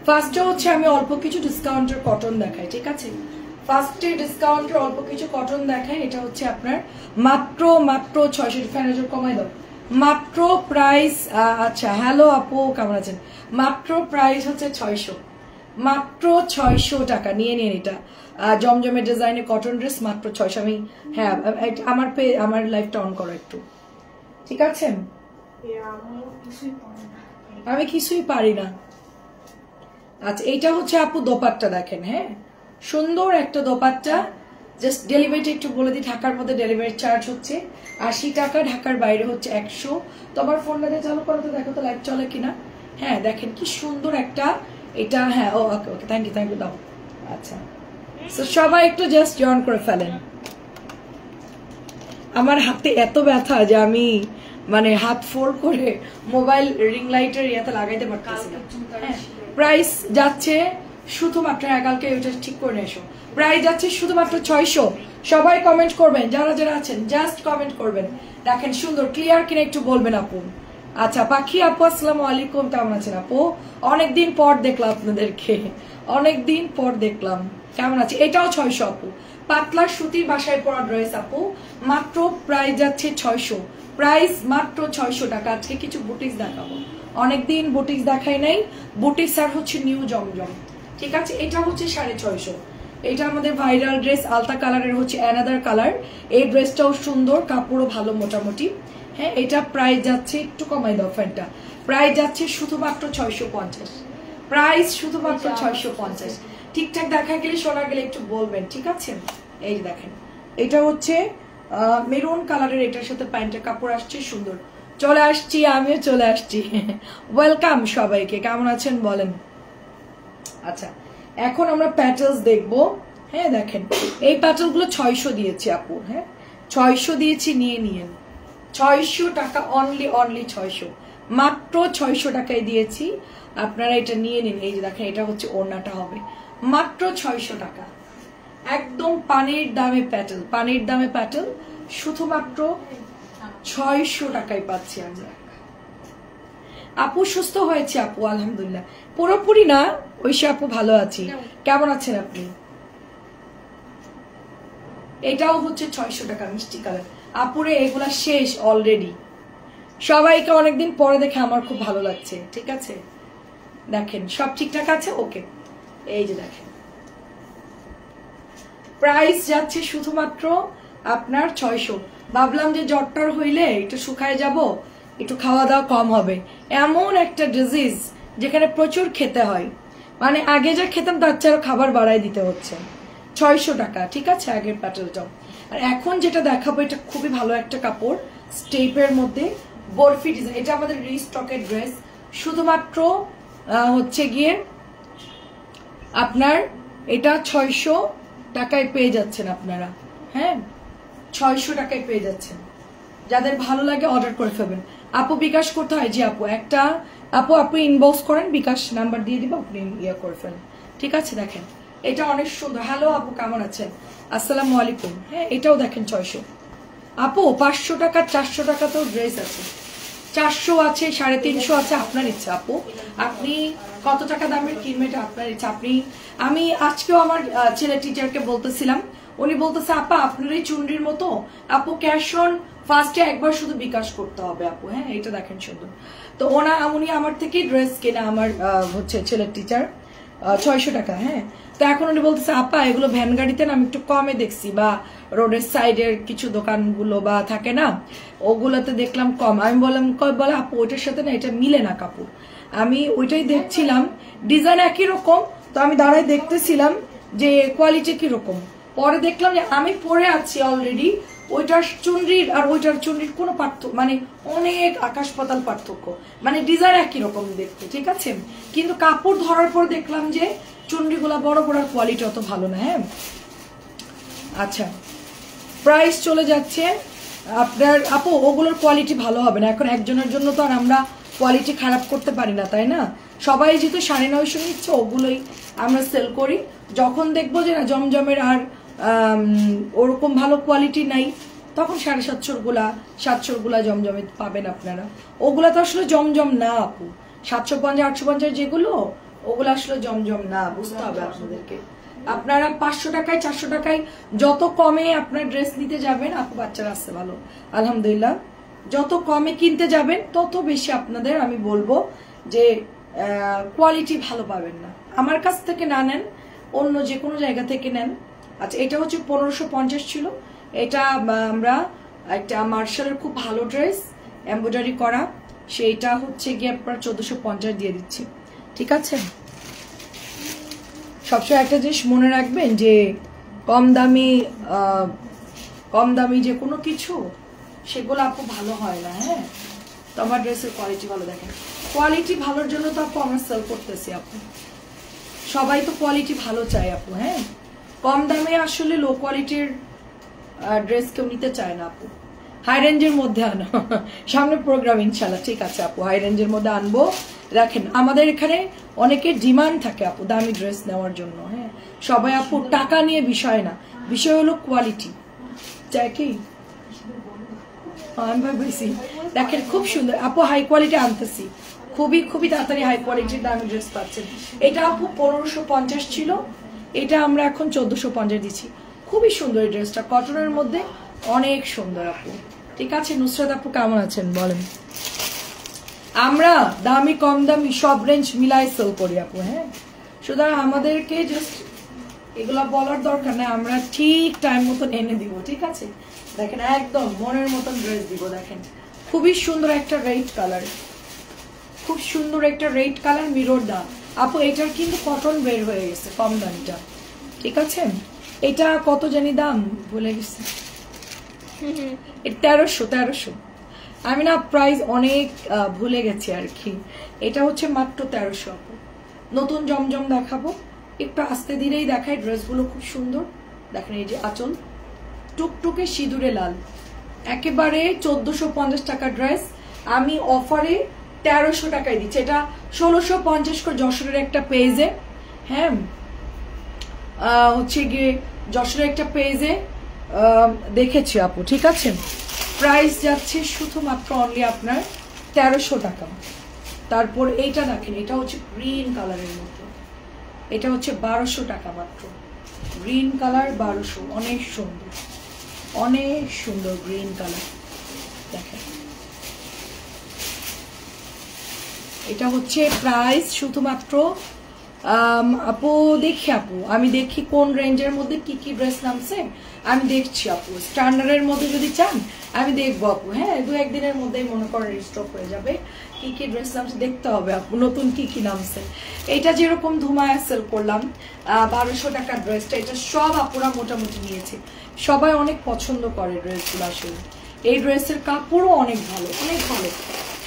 ফার্স্টে হচ্ছে আমি অল্প কিছু ডিসকাউন্টের কটন দেখাই, ঠিক আছে? ফার্স্টে ডিসকাউন্টের অল্প কিছু কটন দেখাই। এটা হচ্ছে আপনার মাত্র 600 ফ্যানেজর কমাই দাও, মাত্র প্রাইস। আচ্ছা, হ্যালো আপু, কেমন আছেন? মাত্র প্রাইস হচ্ছে 600, মাত্র 600 টাকা। নিয়ে নিন এটা, জমজমের ডিজাইনের কটন ড্রেস, মাত্র 600। আমি হ্যাঁ, আমার লাইফটা অন করো একটু, ঠিক আছে? আমি কিছুই পারি না। আচ্ছা, এইটা হচ্ছে আপু দোপাট্টা দেখেন, হ্যাঁ সুন্দর একটা দোপাট্টা। জাস্ট ডেলিভারিটা একটু বলে দিই, ঢাকার মধ্যে ডেলিভারি চার্জ হচ্ছে 80 টাকা, ঢাকার বাইরে হচ্ছে 100। তো আমার ফোনটা দিয়ে চালু করো তো, দেখো তো লাইভ চলে কিনা। হ্যাঁ দেখেন কি সুন্দর একটা এটা। হ্যাঁ ওকে ওকে, থ্যাংক ইউ দাও। আচ্ছা, তো সবাই একটু জাস্ট জয়েন করে ফেলেন। আমার হাতে এত ব্যথা যে আমি মানে হাত ফোল্ড করে মোবাইল রিং লাইটের ইয়াতে লাগাইতে পারতেছি না। প্রাইস যাচ্ছে শুধুমাত্র, কালকে ওটা ঠিক করে এসো। প্রাইস যাচ্ছে শুধুমাত্র 600। সবাই কমেন্ট করবেন, যারা যারা আছেন জাস্ট কমেন্ট করবেন। দেখেন সুন্দর ক্লিয়ার কিনা একটু বলবেন আপু। আচ্ছা, পাখি আপু আসসালামু আলাইকুম, কেমন আছেন আপু? অনেকদিন পর দেখলাম আপনাদেরকে, অনেকদিন পর দেখলাম। কেমন আছে? এটাও 600 আপু, পাতলা সুতির বাসায় পরা ড্রেস আপু, মাত্র প্রাইস যাচ্ছে 600। প্রাইস মাত্র 600 টাকা। আজকে কিছু বুটিক্স দেখাবো, অনেকদিন বুটিক্স দেখাই নাই। বুটিক্স আর হচ্ছে নিউ জমজম, ঠিক আছে? এটা হচ্ছে 650। এটা আমাদের ভাইরাল ড্রেস, আলতা কালারের হচ্ছে অ্যানাদার কালার। এই ড্রেসটাও সুন্দর, কাপড়ও ভালো মোটামুটি। হ্যাঁ, এটা প্রাইস যাচ্ছে, একটু কমাই দাও ফ্যানটা, প্রাইস যাচ্ছে শুধুমাত্র 650। প্রাইস শুধুমাত্র 650। ঠিকঠাক দেখা গেলে শোনা গেলে একটু বলবেন, ঠিক আছে? এই দেখেন, এটা হচ্ছে মেরুন কালারের, এটার সাথে প্যান্টের কাপড় আসছে সুন্দর। চলে আসছি, আমিও চলে আসছি। ওয়েলকাম সবাইকে, কেমন আছেন বলেন? আচ্ছা, এখন আমরা প্যাটেলস দেখবো। হ্যাঁ দেখেন, এই প্যাটেল গুলো 600 দিয়েছি আপু। হ্যাঁ 600 দিয়েছি, নিয়ে নিয়েন। 600 টাকা, অনলি 600, মাত্র 600 টাকায় দিয়েছি। আপনারা এটা নিয়ে নিন। এই যে দেখেন, এটা হচ্ছে ওড়নাটা হবে মাত্র 600 টাকা। একদম পানির দামে প্যাটেল, পানির দামে প্যাটেল, শুধুমাত্র 600 টাকায় পাচ্ছি আমরা। আপু সুস্থ হয়েছে আপু, আলহামদুলিল্লাহ। পুরোপুরি না, ঐশী আপু ভালো আছি। কেমন আছেন আপনি? এটাও হচ্ছে 600 টাকা, মিষ্টি কালার। আপুরে এগুলা শেষ অলরেডি। সবাইকে অনেকদিন পরে দেখে আমার খুব ভালো লাগছে, ঠিক আছে? দেখেন সব ঠিকঠাক আছে, ওকে। এই যে দেখেন, প্রাইস যাচ্ছে শুধুমাত্র আপনার 600। ভাবলাম যে জ্বরটার হইলে একটু শুকায় যাব, একটু খাওয়া দাওয়া কম হবে। এমন একটা ডিজিজ যেখানে প্রচুর খেতে হয়, মানে আগে যা খেতাম তার চেয়ে খাবার বাড়াই দিতে হচ্ছে। 600 টাকা, ঠিক আছে? আগের প্যাটেলটাও। আর এখন যেটা দেখাবো, এটা খুবই ভালো একটা কাপড়, স্টেপের মধ্যে বরফি ডিজাইন। এটা আমাদের রিস্টকের ড্রেস, শুধুমাত্র হচ্ছে গিয়ে আপনার এটা 600 টাকায় পেয়ে যাচ্ছেন আপনারা। হ্যাঁ 600 টাকায় পেয়ে যাচ্ছেন। যাদের ভালো লাগে অর্ডার করে ফেলবেন। আপু বিকাশ করতে হয়? জি আপু, একটা আপু ইনবক্স করেন, বিকাশ নাম্বার দিয়ে দিব, আপনি ইয়ে করে ফেলেন, ঠিক আছে? দেখেন এটা অনেক সুন্দর। হ্যালো আপু, কেমন আছেন? আসসালামু আলাইকুম। হ্যাঁ এটাও দেখেন 600 আপু। 500 টাকা 400 টাকা তো ড্রেস আছে, 400 আছে, 350 আছে, আপনার ইচ্ছা আপু। আপনি কত টাকা দামের কিনবেন এটা আপনার ইচ্ছা। আমি আজকেও আমার ছেলে টিচারকে বলতেছিলাম, উনি বলতেছে আপা আপনার এই চুনরির মতো আপু ক্যাশ অন ফার্স্টে একবার শুধু বিকাশ করতে হবে আপু। হ্যাঁ এটা দেখেন সুন্দর। তো উনি আমার থেকে ড্রেস কেনা, আমার হচ্ছে ছেলের টিচার, 600 টাকা। হ্যাঁ তো এখন উনি বলতেছে আপা এগুলো ভ্যান গাড়িতে না আমি একটু কমে দেখছি, বা রোডের সাইডের কিছু দোকানগুলো বা থাকে না ওগুলোতে দেখলাম কম। আমি বলে আপু ওইটার সাথে না এটা মিলে না কাপড়। আমি ওইটাই দেখছিলাম, ডিজাইন একই রকম, তো আমি দাঁড়ায় দেখতেছিলাম যে কোয়ালিটি কিরকম। পরে দেখলাম যে আমি পরে আছি অলরেডি, ওইটার চুনরির আর ওইটার চুনরির কোনো পার্থক্য, মানে অনেক আকাশ পাতাল পার্থক্য, মানে ডিজাইন একই রকম দেখতে, ঠিক আছে? কিন্তু কাপড় ধরার পর দেখলাম যে চুনরিগুলা বড় বড়, কোয়ালিটি অত ভালো না। হ্যাঁ আচ্ছা, প্রাইস চলে যাচ্ছে আপনার আপু, ওগুলোর কোয়ালিটি ভালো হবে না। এখন একজনের জন্য তো আর আমরা কোয়ালিটি খারাপ করতে পারি না, তাই না? সবাই যেহেতু 950 নিচ্ছে, ওগুলোই আমরা সেল করি। যখন দেখবো যে না জমজমের আর ওরকম ভালো কোয়ালিটি নাই, তখন 750 গুলা জমজমে পাবেন আপনারা। ওগুলা তো আসলে জমজম না আপু, 750 850 যেগুলো ওগুলো আসলে জমজম না, বুঝতে হবে আপনাদেরকে। আপনারা 500 টাকায় 400 টাকায় যত কমে আপনার ড্রেস নিতে যাবেন, আপু বাচ্চারা আসছে ভালো আলহামদুলিল্লাহ, যত কমে কিনতে যাবেন তত বেশি আপনাদের আমি বলবো যে কোয়ালিটি ভালো পাবেন না। আমার কাছ থেকে না নেন, অন্য যে কোনো জায়গা থেকে নেন। আচ্ছা, এটা হচ্ছে 1550 ছিল। এটা আমরা একটা মার্শালের খুব ভালো ড্রেস এমব্রয়ডারি করা, সেইটা হচ্ছে গিয়ে আপনার 1450 দিয়ে দিচ্ছি, ঠিক আছে। সবসময় একটা জিনিস মনে রাখবেন যে কম দামি যে কোনো কিছু সেগুলো আপু ভালো হয় না। হ্যাঁ, তো আমার ড্রেসের কোয়ালিটি ভালো, দেখেন কোয়ালিটি ভালোর জন্য তো আপু আমরা সেল করতেছি আপু, সবাই তো কোয়ালিটি ভালো চায় আপু। হ্যাঁ, কম দামে আসলে লো কোয়ালিটির ড্রেস কেউ নিতে চায় না আপু। হাই রেঞ্জের মধ্যে আনো, সামনে প্রোগ্রাম ইনশাল্লাহ, ঠিক আছে আপু, হাই রেঞ্জের মধ্যে আনবো। রাখেন, আমাদের এখানে অনেকের ডিমান্ড থাকে আপু দামি ড্রেস নেওয়ার জন্য। হ্যাঁ, সবাই আপু টাকা নিয়ে বিষয় না, বিষয় হলো কোয়ালিটি। চাই কি আমি ভাবছি, দেখেন খুব সুন্দর আপু, হাই কোয়ালিটি আনতেছি, খুবই তাড়াতাড়ি হাই কোয়ালিটির দামি ড্রেস পাচ্ছেন। এটা আপু 1550 ছিল, এটা আমরা এখন 1450 দিচ্ছি। খুবই সুন্দর এই ড্রেসটা, কটনের মধ্যে অনেক সুন্দর আপু, ঠিক আছে। নুসরাত আপু কেমন আছেন বলেন? আমরা দামি কম দামি সব রেঞ্জ মিলাই সেল করি আপু। হ্যাঁ, সুতরাং আমাদেরকে জাস্ট এগুলা বলার দরকার নেই, আমরা ঠিক টাইম মতন এনে দিব, ঠিক আছে। দেখেন একদম মনের মতন ড্রেস দিব। দেখেন খুবই সুন্দর একটা রেড কালার, খুব সুন্দর একটা রেড কালার মিরর দা আপু। এটার কিন্তু কটন বের হয়ে গেছে কম দামিটা, ঠিক আছে। এটা কত জানি দাম ভুলে গেছি, 1300। আমি না প্রাইস অনেক ভুলে গেছি আর কি। এটা হচ্ছে মাত্র 1300 আপু। নতুন জমজম দেখাবো, একটু আস্তে ধীরেই দেখায়, ড্রেসগুলো খুব সুন্দর। দেখেন এই যে আঁচল টুকটুকে সিঁদুরে লাল, একেবারে 1450 টাকা ড্রেস আমি অফারে 1300 টাকায় দিচ্ছি। এটা 1650 করে যশোরের একটা পেজে, হ্যাঁ হচ্ছে গিয়ে যশোরের একটা পেজে দেখেছি আপু, ঠিক আছে। প্রাইস যাচ্ছে শুধুমাত্র অনলি আপনার 1300 টাকা। তারপর এইটা দেখেন, এটা হচ্ছে গ্রিন কালারের মধ্যে, এটা হচ্ছে 1200 টাকা মাত্র। গ্রিন কালার 1200, অনেক সুন্দর, অনেক সুন্দর গ্রিন কালার। দেখেন এটা হচ্ছে প্রাইস শুধুমাত্র আপু দেখি আপু, আমি দেখি কোন রেঞ্জের মধ্যে কি কি ড্রেস নামছে, আমি দেখছি আপু। স্ট্যান্ডার্ডের মধ্যে যদি চান আমি দেখবো আপু। হ্যাঁ, 2-1 দিনের মধ্যেই মনে করেন রিস্টক হয়ে যাবে। কি কি ড্রেস নামছে দেখতে হবে আপু, নতুন কি কি নামছে। এটা যেরকম ধুমায়া সেল করলাম 1200 টাকার ড্রেসটা, এটা সব আপুরা মোটামুটি নিয়েছে, সবাই অনেক পছন্দ করে ড্রেসগুলো। আসলে এই ড্রেসের কাপড়ও অনেক ভালো, অনেক ভালো,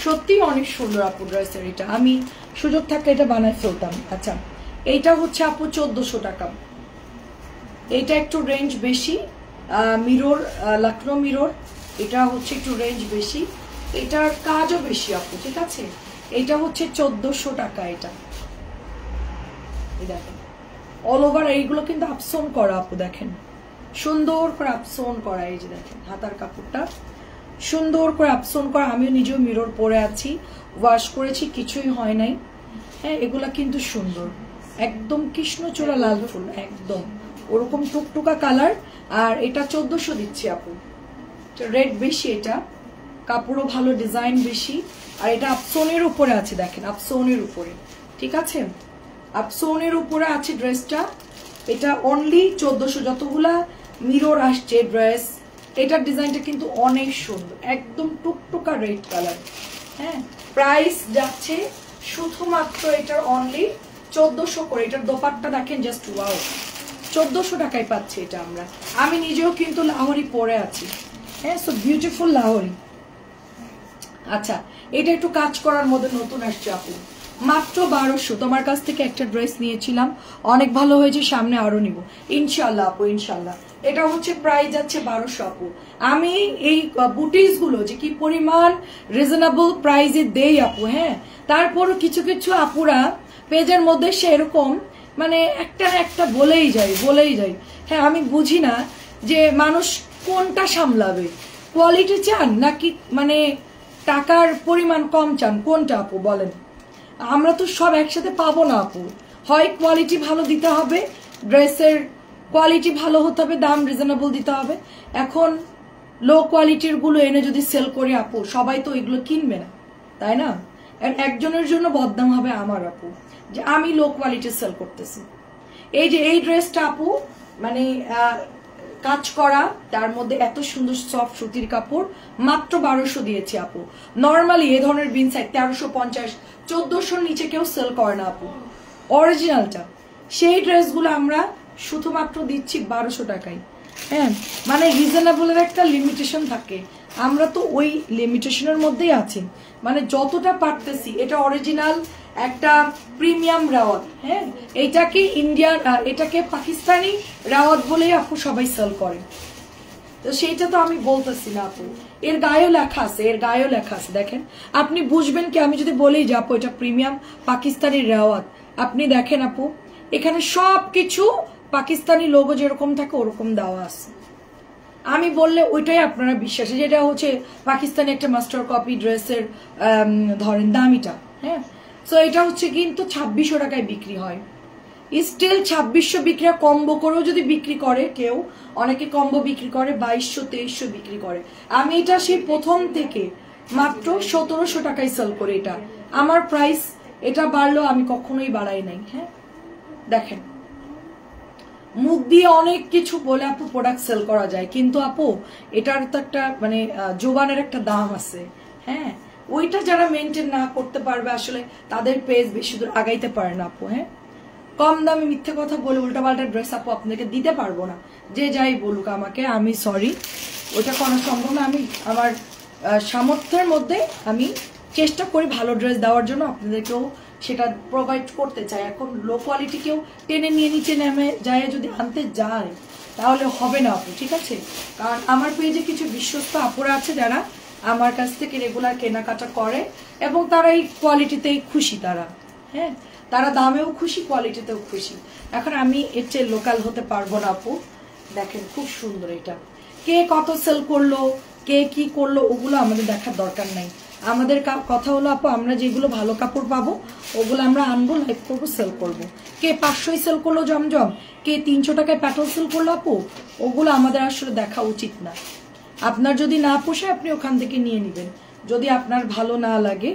সত্যি অনেক সুন্দর আপু ড্রেসের। এটা আমি সুযোগ থাকলে এটা বানায় ফেলতাম। আচ্ছা, এইটা হচ্ছে আপু 1400 টাকা। এটা একটু রেঞ্জ বেশি, মিরর লখনৌ মিরর, এটা হচ্ছে একটু রেঞ্জ বেশি, এটার কাজও বেশি আপু, ঠিক আছে। এটা হচ্ছে 1400 টাকা। এটা দেখেন অল ওভার এইগুলো কিন্তু আপসোন করা আপু, দেখেন সুন্দর করে আপসোন করা। এই যে দেখেন হাতার কাপড়টা সুন্দর করে আপসোন করা। আমিও নিজেও মিরর পরে আছি, ওয়াশ করেছি, কিছুই হয় নাই। হ্যাঁ, এগুলা কিন্তু সুন্দর, একদম কৃষ্ণচূড়া লাল ফুল, একদম ওরকম টুকটুকা কালার। আর এটা 1400 দিচ্ছি আপু, রেড বেশি, এটা কাপড়ও ভালো, ডিজাইন বেশি। আর এটা আপসোনের উপরে আছে, দেখেন আপসোনের উপরে, ঠিক আছে, আপসোনের উপরে আছে ড্রেসটা। এটা অনলি 1400। যতগুলা মিরর আসছে ড্রেস, এটার ডিজাইনটা কিন্তু অনেক সুন্দর, একদম টুকটুকা রেড কালার। হ্যাঁ, প্রাইস যাচ্ছে শুধুমাত্র এটার অনলি 1400 করে। এটার দোপাট্টা দেখেন জাস্ট ওয়াও, 1400 টাকায় পাচ্ছি এটা আমরা। আমি নিজেও কিন্তু লাহোরি পরে আছি। হ্যাঁ, সো বিউটিফুল লাহোরি। আচ্ছা, এটা একটু কাজ করার মধ্যে নতুন আসছে আপু, মাত্র 1200। তোমার কাছ থেকে একটা ড্রেস নিয়েছিলাম, অনেক ভালো হয়েছে, সামনে আরো নিব ইনশাল্লাহ আপু, ইনশাল্লাহ। এটা হচ্ছে প্রাইস যাচ্ছে 1200 আপু। আমি এই বুটিস গুলো যে কি পরিমাণ রিজনেবল প্রাইসে দেই আপু, হ্যাঁ, তারপরও কিছু কিছু আপুরা পেজের মধ্যে সেরকম মানে একটা না একটা বলেই যায়। হ্যাঁ, আমি বুঝি না যে মানুষ কোনটা সামলাবে, কোয়ালিটি চান নাকি মানে টাকার পরিমাণ কম চান, কোনটা আপু বলেন। আমরা তো সব একসাথে পাবো না আপু। হয় কোয়ালিটি ভালো দিতে হবে, ড্রেসের কোয়ালিটি ভালো হতে হবে, দাম রিজনেবল দিতে হবে। এখন লো কোয়ালিটির গুলো এনে যদি সেল করে আপু, সবাই তো এগুলো কিনবে না, তাই না? একজনের জন্য বদনাম হবে আমার আপু, যে আমি লো কোয়ালিটির সেল করতেছি। এই যে এই ড্রেসটা আপু, মানে কাজ করা, তার মধ্যে এত সুন্দর সফট সুতির কাপড়, মাত্র 1200 দিয়েছি আপু। নর্মালি এই ধরনের বিন সাইড 1350 1400 নিচে কেউ সেল করে না আপু, অরিজিনালটা। সেই ড্রেসগুলো আমরা শুধুমাত্র দিচ্ছি 1200 টাকায়। হ্যাঁ, মানে রিজনেবলের একটা লিমিটেশন থাকে, আমরা তো ওই লিমিটেশনের মধ্যেই আছি। মানে যতটা পারতেছি, এটা অরিজিনাল একটা প্রিমিয়াম রাওয়াত। হ্যাঁ, এইটাকে ইন্ডিয়ান, এটাকে পাকিস্তানি রাওয়াত বলেই আপু সবাই সেল করে। তো সেইটা তো আমি বলতেছি না আপু, এর গায়েও লেখা আছে, এর গায়েও লেখা আছে। দেখেন, আপনি বুঝবেন কি আমি যদি বলেই যে আপু এটা প্রিমিয়াম পাকিস্তানি রাওয়াত, আপনি দেখেন আপু এখানে সবকিছু পাকিস্তানি লোগো যেরকম থাকে ওরকম দেওয়া আছে। আমি বললে ওইটাই আপনারা বিশ্বাসী, যেটা হচ্ছে পাকিস্তানি একটা মাস্টার কপি ড্রেসের ধরেন দামিটা। হ্যাঁ, তো এটা হচ্ছে কিন্তু 2600 টাকায় বিক্রি হয়। স্টিল 2600 বিক্রি, কম্বো করেও যদি বিক্রি করে কেউ, অনেকে কম্বো বিক্রি করে 2200 2300 বিক্রি করে। আমি এটা সেই প্রথম থেকে মাত্র 1700 টাকায় সেল করে। এটা আমার প্রাইস, এটা বাড়লো আমি কখনোই বাড়াই নাই। হ্যাঁ, দেখেন মুখ দিয়ে অনেক কিছু বলে আপু প্রোডাক্ট সেল করা যায়, কিন্তু আপু এটার তো একটা মানে জোবানের একটা দাম আছে। হ্যাঁ, ওইটা যারা মেনটেন না করতে পারবে আসলে তাদের পেজ বেশি দূর আগাইতে পারে না আপু। হ্যাঁ, কম দামে মিথ্যে কথা বলে উল্টাপাল্টা ড্রেস আপু আপনাদেরকে দিতে পারবো না, যে যাই বলুক আমাকে, আমি সরি, ওটা করা সম্ভব না। আমি আমার সামর্থ্যের মধ্যে আমি চেষ্টা করি ভালো ড্রেস দেওয়ার জন্য, আপনাদেরকেও সেটা প্রোভাইড করতে চাই। এখন লো কোয়ালিটি কেউ টেনে নিয়ে নিচে নেমে যায় যদি আনতে যায়, তাহলে হবে না আপু, ঠিক আছে? কারণ আমার পেজে কিছু বিশ্বস্ত আপুরা আছে যারা আমার কাছ থেকে রেগুলার কেনাকাটা করে, এবং তারা এই কোয়ালিটিতেই খুশি। তারা, হ্যাঁ, তারা দামেও খুশি, কোয়ালিটিতেও খুশি। এখন আমি এর চেয়ে লোকাল হতে পারবো না আপু। দেখেন খুব সুন্দর, এটা কে কত সেল করলো, কে কি করলো, ওগুলো আমাদের দেখার দরকার নাই। আমাদের কথা হলো আপু, আমরা যেগুলো ভালো কাপড় পাবো ওগুলো আমরা আনবো, লাইভ করবো, সেল করবো। কে 500 সেল করলো জমজম, কে 300 টাকায় প্যাটল সেল করলো আপু, ওগুলো আমাদের আসলে দেখা উচিত না। আপনার যদি না পোষায় আপনি ওখান থেকে নিয়ে নেবেন, যদি আপনার ভালো না লাগে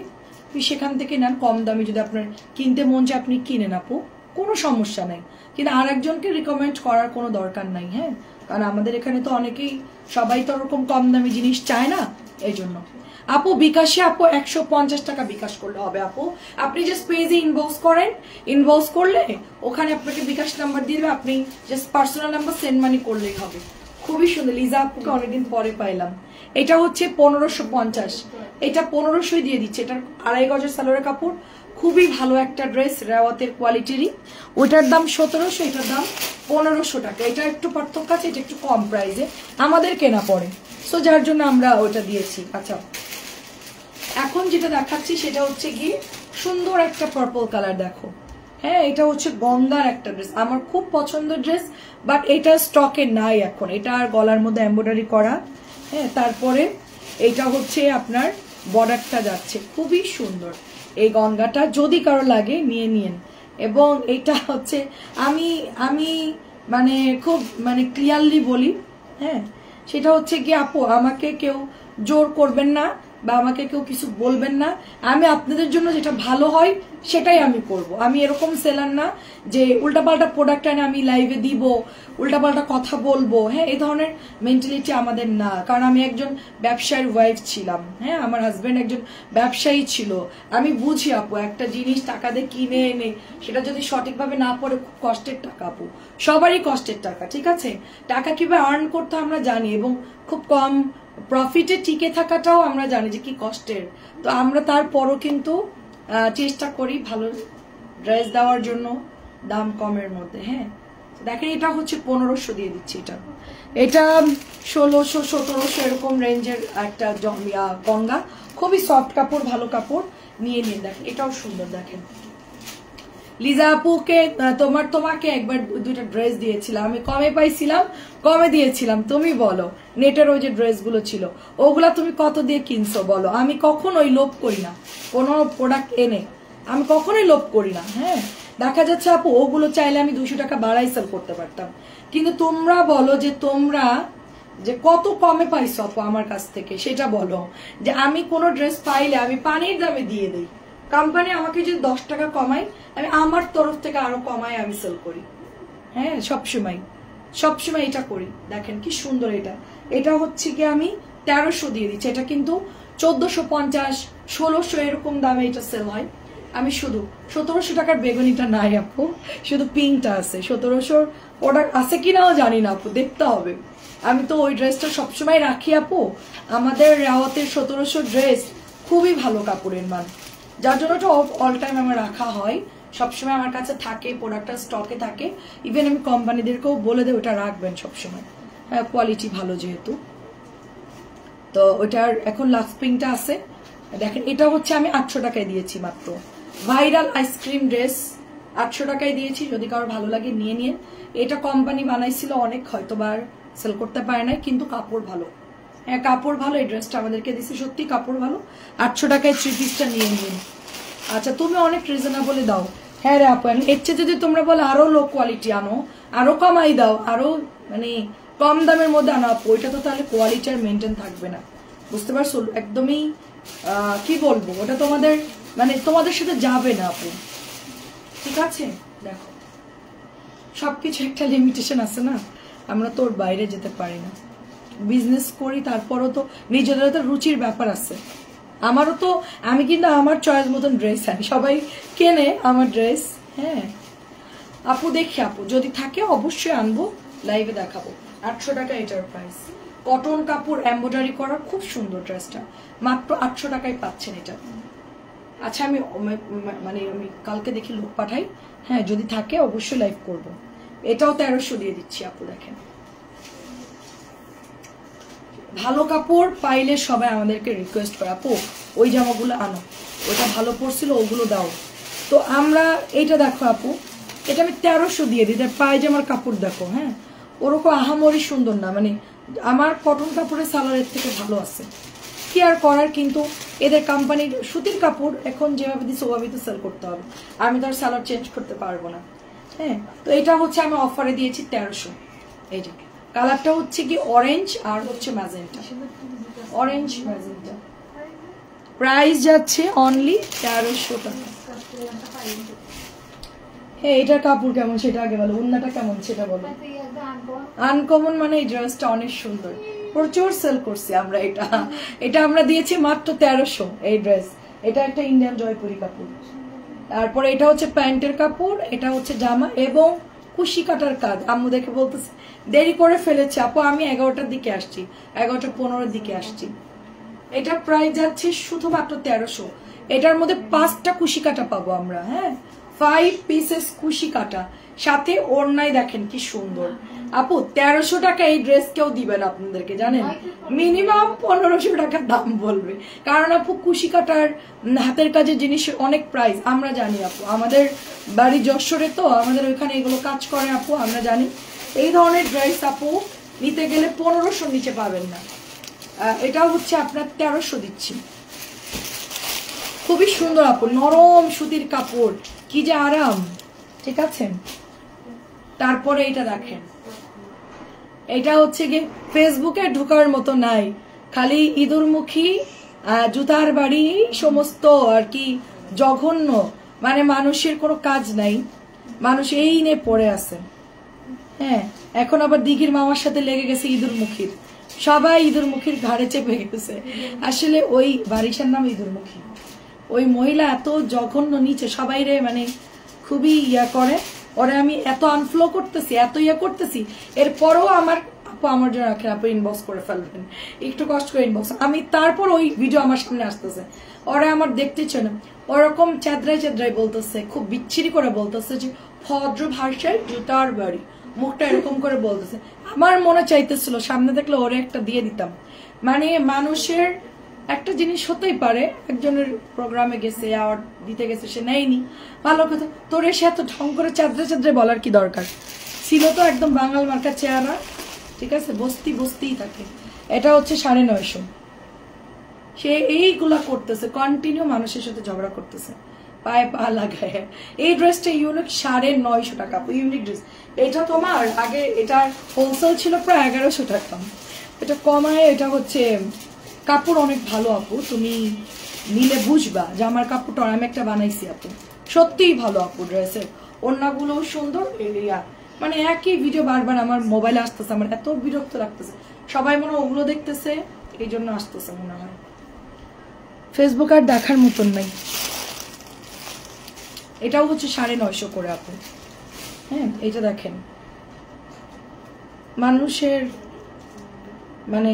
সেখান থেকে নেন। কম দামে যদি আপনার কিনতে মন চায় আপনি কিনেন আপু, কোনো সমস্যা নাই, কিন্তু আর একজনকে রিকমেন্ড করার কোনো দরকার নাই। হ্যাঁ, কারণ আমাদের এখানে তো অনেকেই, সবাই তো ওরকম কম দামি জিনিস চায় না, এই জন্য। আপু বিকাশে আপু 150 টাকা বিকাশ করলে হবে আপু। আপনি জাস্ট পেজে ইনবক্স করেন, ইনবক্স করলে ওখানে আপনাকে বিকাশ নাম্বার দিয়ে দেবে, আপনি just personal number send money করলেই হবে। খুবই সুন্দর, লিজা আপুকে অনেকদিন পরে পাইলাম। এটা হচ্ছে 1550, এটা 1500 দিয়ে দিচ্ছে। এটার 2.5 গজের সালোয়ার কাপড়, খুবই ভালো একটা ড্রেস, রেওয়াতের কোয়ালিটিরই। ওইটার দাম 1700, এটার দাম 1500 টাকা। এটা একটু পার্থক্য আছে, এটা একটু কম প্রাইসে আমাদের কেনা পড়ে, সো যার জন্য আমরা ওটা দিয়েছি। আচ্ছা, এখন যেটা দেখাচ্ছি সেটা হচ্ছে কি সুন্দর একটা পার্পল কালার, দেখো। হ্যাঁ, এটা হচ্ছে গঙ্গার একটা ড্রেস, আমার খুব পছন্দের ড্রেস, বাট এটা স্টকে নাই এখন। এটা আর গলার মধ্যে এমব্রয়ডারি করা। হ্যাঁ, তারপরে এটা হচ্ছে আপনার বর্ডারটা যাচ্ছে, খুবই সুন্দর। এই গঙ্গাটা যদি কারো লাগে নিয়ে নিন। এবং এটা হচ্ছে আমি মানে খুব মানে ক্লিয়ারলি বলি, হ্যাঁ, সেটা হচ্ছে কি আপু আমাকে কেউ জোর করবেন না, বা আমাকে কেউ কিছু বলবেন না। আমি আপনাদের জন্য যেটা ভালো হয় সেটাই আমি করব। আমি এরকম সেলার না যে উল্টাপাল্টা প্রোডাক্ট এনে আমি লাইভে দিব, উল্টাপাল্টা কথা বলবো। হ্যাঁ, এই ধরনের মেন্টালিটি আমাদের না, কারণ আমি একজন ব্যবসায়ীর ওয়াইফ ছিলাম। হ্যাঁ, আমার হাজবেন্ড একজন ব্যবসায়ী ছিল। আমি বুঝি আপু, একটা জিনিস টাকা দিয়ে কিনে এনে সেটা যদি সঠিকভাবে না পড়ে, খুব কষ্টের টাকা আপু, সবারই কষ্টের টাকা, ঠিক আছে? টাকা কিভাবে আর্ন করতে আমরা জানি, এবং খুব কম প্রফিটে টিকে থাকাটাও আমরা জানি যে কি কষ্টের। তো আমরা তারপরও কিন্তু চেষ্টা করি ভালো ড্রেস দেওয়ার জন্য, দাম কমের মধ্যে। হ্যাঁ, দেখেন এটা হচ্ছে 1500 দিয়ে দিচ্ছি। এটা 1600 1700 এরকম রেঞ্জের একটা গঙ্গা, খুবই সফট কাপড়, ভালো কাপড়, নিয়ে নিন। দেখেন এটাও সুন্দর। দেখেন লিজা আপুকে তোমাকে একবার 2টা ড্রেস দিয়েছিলাম, আমি কমে পাইছিলাম, কমে দিয়েছিলাম। তুমি বলো, নেটের ওই যে ড্রেসগুলো ছিল ওগুলা তুমি কত দিয়ে কিনছো বলো? আমি কখনোই লোভ করি না কোনো প্রোডাক্ট এনে, আমি কখনোই লোভ করি না। হ্যাঁ, দেখা যাচ্ছে আপু ওগুলো চাইলে আমি 200 টাকা বাড়াই সেল করতে পারতাম, কিন্তু তোমরা বলো যে তোমরা যে কত কমে পাইছো আপু আমার কাছ থেকে, সেটা বলো। যে আমি কোনো ড্রেস পাইলে আমি পানির দামে দিয়ে দিই, কোম্পানি আমাকে যদি 10 টাকা কমায় আমি আমার তরফ থেকে আরো কমায় আমি সেল করি। হ্যাঁ, সবসময় এটা করি। দেখেন কি সুন্দর, এটা হচ্ছে কি আমি 1300 দিয়ে দিচ্ছি। এটা কিন্তু 1450, 1600 এরকম দামে এটা সেল হয়। আমি শুধু 1700 টাকার বেগুনিটা নাই আপু, শুধু পিঙ্কটা আছে। 1700 প্রোডাক্ট আছে কিনাও জানি না আপু, দেখতে হবে। আমি তো ওই ড্রেসটা সবসময় রাখি আপু। আমাদের রাওয়াতের 1700 ড্রেস খুবই ভালো কাপড়ের মান, যার জন্য তো অল টাইম আমার রাখা হয়, সবসময় আমার কাছে থাকে, প্রোডাক্টটা স্টকে থাকে। ইভেন আমি কোম্পানিদেরকেও বলে দেই ওটা রাখবেন সবসময়, হ্যাঁ, কোয়ালিটি ভালো যেহেতু। তো ওইটার এখন লাক্স পিঙ্কটা আছে, দেখেন। এটা হচ্ছে আমি 800 টাকায় দিয়েছি মাত্র। ভাইরাল আইসক্রিম ড্রেস 800 টাকায় দিয়েছি, যদি কারো ভালো লাগে নিয়ে নিন। এটা কোম্পানি বানাইছিল অনেক, হয়তোবার সেল করতে পারে নাই, কিন্তু কাপড় ভালো। হ্যাঁ, কাপড় ভালো। এই ড্রেসটা আমাদেরকে দিচ্ছে, সত্যি কাপড় ভালো। 800 টাকায় 3 পিসটা নিয়ে নিন। আচ্ছা, তুমি অনেক রিজনেবলে দাও। হ্যাঁ রে আপু, এর চেয়ে যদি তোমরা বলো আরো লো কোয়ালিটি আনো, আরো কমাই দাও, আরো মানে কম দামের মধ্যে আনো আপু, ওইটা তো তাহলে কোয়ালিটি আর মেনটেন থাকবে না, বুঝতে পারছো? একদমই কি বলবো, ওটা তোমাদের মানে তোমাদের সাথে যাবে না আপু, ঠিক আছে? দেখো, সবকিছু একটা লিমিটেশন আছে না, আমরা তো ওর বাইরে যেতে পারি না। বিজনেস করি, তারপরও তো নিজেদের তো রুচির ব্যাপার আছে। আমারও তো, আমি কিন্তু আমার চয়েস মতন ড্রেস আনি, সবাই কেনে আমার ড্রেস। হ্যাঁ আপু, দেখি আপু যদি থাকে অবশ্যই আনবো, লাইভে দেখাবো। 800 টাকা এটার প্রাইস। কটন কাপড় এমব্রয়ডারি করা, খুব সুন্দর ড্রেসটা, মাত্র 800 টাকায় পাচ্ছেন এটা। আচ্ছা, আমি কালকে দেখি লোক পাঠাই, হ্যাঁ, যদি থাকে অবশ্যই লাইভ করব। এটাও 1300 দিয়ে দিচ্ছি আপু। দেখেন, ভালো কাপড় পাইলে সবাই আমাদেরকে রিকোয়েস্ট করে আপু ওই জামাগুলো আনো, ওটা ভালো পড়ছিল ওগুলো দাও। তো আমরা এইটা দেখো আপু, এটা আমি 1300 দিয়ে দিই। পায়জামার কাপড় দেখো, হ্যাঁ, ওরকম আহামরি সুন্দর না, মানে আমার কটন কাপড়ের সালোয়ারের থেকে ভালো আছে, কি আর করার। কিন্তু এদের কোম্পানির সুতির কাপড় এখন যেভাবে দিচ্ছে ওভাবেই তো সেল করতে হবে, আমি তো আর সালোয়ার চেঞ্জ করতে পারবো না। হ্যাঁ, তো এটা হচ্ছে আমি অফারে দিয়েছি 1300। এই যে কালারটা হচ্ছে কি অরেঞ্জ আর হচ্ছে ম্যাজেন্টা, অরেঞ্জ ম্যাজেন্টা। প্রাইস যাচ্ছে অনলি 1300 টাকা। হ্যাঁ, এটার কাপড় কেমন সেটা আগে বলো, ওন্নাটা কেমন সেটা বলো। আনকমন মানে এই ড্রেসটা অনেক সুন্দর, প্রচুর সেল করছি আমরা। এটা আমরা দিয়েছি মাত্র 1300 এই ড্রেস। এটা একটা ইন্ডিয়ান জয়পুরি কাপড়। তারপরে এটা হচ্ছে প্যান্টের কাপড়, এটা হচ্ছে জামা এবং কুশি কাটার কাজ। আম্মু দেখে বলতেছে দেরি করে ফেলেছে আপু, আমি 11টার দিকে আসছি, 11:15 দিকে আসছি। এটা প্রাইস যাচ্ছে শুধুমাত্র 1300। এটার মধ্যে 5টা কুশি কাটা পাবো আমরা। হ্যাঁ, 5 পিসেস কুশি কাটা, সাথে ওড়নায় দেখেন কি সুন্দর। আপু 1300 টাকা এই ড্রেস কেউ দিবেন আপনাদেরকে, জানেন? মিনিমাম 1500 টাকার দাম বলবে, কারণ আপু কুশি কাটার হাতের কাজের জিনিসের অনেক প্রাইস আমরা জানি আপু। আমাদের বাড়ি যশোরে, তো আমাদের ওইখানে এগুলো কাজ করে আপু, আমরা জানি। এই ধরনের ড্রেস আপু নিতে গেলে 1500 নিচে পাবেন না। এটা হচ্ছে আপনার 1300 দিচ্ছি। খুবই সুন্দর আপু, নরম সুতির কাপড়, কি যে আরাম, ঠিক আছে? তারপরে এটা দেখেন, এটা হচ্ছে গিয়ে ফেসবুকে ঢোকার মতো নাই, খালি ইঁদুরমুখী, জুতার বাড়ি, সমস্ত আর কি জঘন্য, মানে মানুষের কোনো কাজ নাই, মানুষ এই নিয়ে পড়ে আছে। হ্যাঁ, এখন আবার দিঘির মামার সাথে লেগে গেছে ইঁদুরমুখীর, সবাই ইঁদুরমুখীর ঘাড়ে চেপে গেছে। আসলে ওই বারিশার নাম ইঁদুরমুখী, ওই মহিলা এত জঘন্য নিচে সবাই রে, মানে খুবই ইয়া করে। ওরে আমি এত আনফ্লো করতেছি, এত ইয়া করতেছি, এরপরও আমার আপু আমার জন্য রাখেন, আপু ইনবক্স করে ফেলবেন, একটু কষ্ট করে ইনবক্স। আমি তারপর ওই ভিডিও আমার সামনে আসতেছে, ওরা আমার দেখতেছে না, ওরকম চেদ্রাই চেদ্রাই বলতেছে, খুব বিচ্ছিরি করে বলতেছে যে ভদ্র ভাষায় জুতার বাড়ি, মুখটা এরকম করে বলতেছে। আমার মনে চাইতেছিল সামনে দেখলে ওরে একটা দিয়ে দিতাম। মানে মানুষের একটা জিনিস হতেই পারে, একজনের প্রোগ্রামে গেছে, অ্যাওয়ার্ড দিতে গেছে, সে নেয়নি, ভালো কথা। তোর এসে এত ঢং করে চাদ্রে চাদ্রে বলার কি দরকার ছিল? তো একদম বাঙাল মার্কা চেহারা, ঠিক আছে, বস্তিই থাকে। এটা হচ্ছে 950। সে এইগুলা করতেছে, কন্টিনিউ মানুষের সাথে ঝগড়া করতেছে, পায়ে পা লাগায়। এই ড্রেসটা ইউনিক 950 টাকা, ইউনিক ড্রেস। এটা তোমার আগে এটার হোলসেল ছিল প্রায় 1100 টাকা, এটা কমায়, এটা হচ্ছে কাপড় অনেক ভালো আপু, তুমি নিলে বুঝবা যে আমার কাপড়টা আমি একটা বানাইছি আপু, সত্যিই ভালো আপু। ড্রেসের ওড়নাগুলো সুন্দর, মানে একই ভিডিও বারবার আমার মোবাইলে আসতেছে, আমার এত বিরক্ত লাগতেছে, সবাই মনে হয় ওগুলো দেখতেছে এই জন্য আসতেছে মনে হয়, ফেসবুক আর দেখার মতন নাই। এটাও হচ্ছে 950 করে আপু। হ্যাঁ, এটা দেখেন মানুষের মানে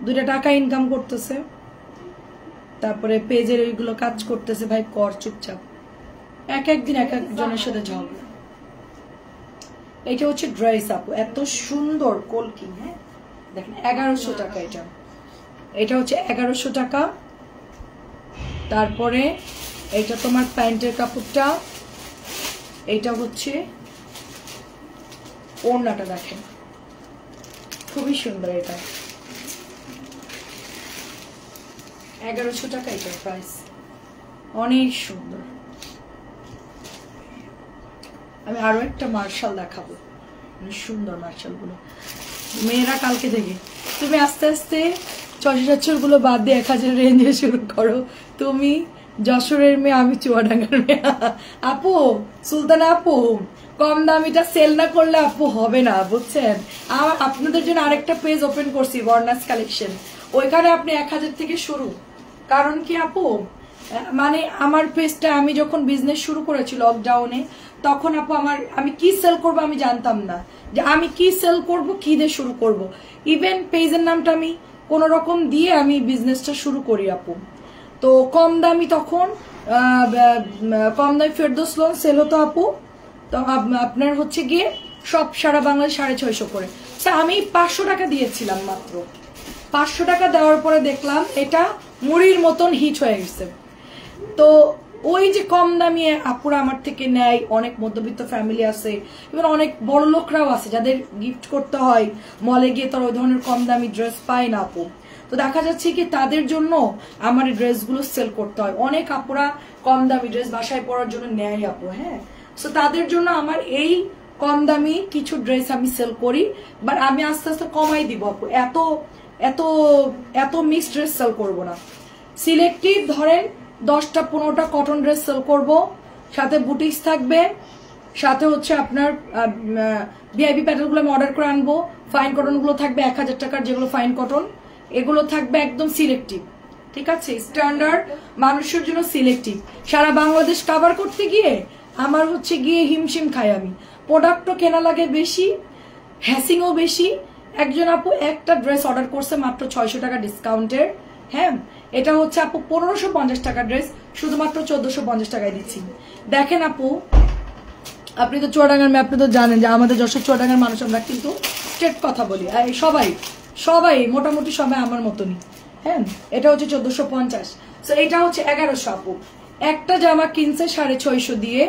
2টা টাকা ইনকাম করতেছে, তারপরে পেজের ওইগুলো কাজ করতেছে, ভাই কর চুপচাপ, এক একদিন এক একজনের সাথে ঝগড়া। এটা হচ্ছে ড্রেস আপু, এত সুন্দর কলকি। হ্যাঁ দেখেন 1100 টাকা এটা, এটা হচ্ছে 1100 টাকা। তারপরে এটা তোমার প্যান্টের কাপড়টা, এটা হচ্ছে ওড়নাটা দেখেন খুবই সুন্দর, এটা 1100 টাকা এটা প্রাইস, অনেক সুন্দর। আমি আরো একটা মার্শাল দেখাবো, সুন্দর মার্শাল গুলো। মেয়েরা কালকে থেকে তুমি আস্তে আস্তে 600-700 গুলো বাদ দিয়ে 1000 রেঞ্জে শুরু করো। তুমি যশোরের মেয়ে, আমি চুয়াডাঙ্গার মেয়ে। আপু সুলতানা আপু, কম দামিটা সেল না করলে আপু হবে না, বুঝছেন? আপনাদের জন্য আরেকটা পেজ ওপেন করছি, বর্ণাস কালেকশন, ওইখানে আপনি 1000 থেকে শুরু। কারণ কি আপু, মানে আমার পেজটা আমি যখন বিজনেস শুরু করেছি লকডাউনে, তখন আপু আমি কি সেল করব আমি জানতাম না, যে আমি কি সেল করব, কি দিয়ে শুরু করব। ইভেন পেজের নামটা আমি কোন রকম দিয়ে আমি বিজনেসটা শুরু করি আপু। তো কম দামি তখন কম দামি ফেরদৌস লোন সেল হতো আপু, তো আপনার হচ্ছে গিয়ে সব সারা বাংলায় 650 করে। আমি 500 টাকা দিয়েছিলাম মাত্র, 500 টাকা দেওয়ার পরে দেখলাম এটা মুড়ির মতন হিট হয়ে গেছে। তো ওই যে কম দামি আপুরা আমার থেকে নেয়, অনেক মধ্যবিত্ত ফ্যামিলি আছে, এবং অনেক বড় লোকরাও আছে যাদের গিফট করতে হয়, মলে গিয়ে তারা ওই ধরনের কম দামি ড্রেস পায় না আপু। তো দেখা যাচ্ছে কি তাদের জন্য আমার এই ড্রেসগুলো সেল করতে হয়। অনেক আপুরা কম দামি ড্রেস বাসায় পরার জন্য নেয় আপু। হ্যাঁ, তো তাদের জন্য আমার এই কম দামি কিছু ড্রেস আমি সেল করি, বাট আমি আস্তে আস্তে কমাই দিব আপু, এত এত এত মিক্সড ড্রেস সেল করবো না। সিলেক্টিভ ধরেন 10টা 15টা কটন ড্রেস সেল করব, সাথে বুটিক্স থাকবে, সাথে হচ্ছে আপনার ভিআইপি প্যাটার্ন গুলো আমি অর্ডার করে আনবো, ফাইন কটন গুলো থাকবে 1000 টাকার, যেগুলো ফাইন কটন, এগুলো থাকবে একদম সিলেক্টিভ, ঠিক আছে? স্ট্যান্ডার্ড মানুষের জন্য সিলেক্টিভ। সারা বাংলাদেশ কভার করতে গিয়ে আমার হচ্ছে গিয়ে হিমশিম খাই আমি, প্রোডাক্টও কেনা লাগে বেশি, হ্যাসিংও বেশি। একজন আপু একটা ড্রেস অর্ডার করছে মাত্র 600 টাকা ডিসকাউন্টের। হ্যাঁ, এটা হচ্ছে আপু 1550 টাকা ড্রেস, শুধুমাত্র 1450 টাকায় দিচ্ছি। দেখেন আপু, আপনি তো চুয়াডাঙ্গার মেয়ে, আপনি তো জানেন যে আমাদের যশোর চুয়াডাঙ্গার মানুষ আমরা কিন্তু স্ট্রেট কথা বলি, সবাই সবাই মোটামুটি সবাই আমার মতনই। হ্যাঁ, এটা হচ্ছে 1450, তো এটা হচ্ছে 1100 আপু। একটা জামা কিনছে 650 দিয়ে,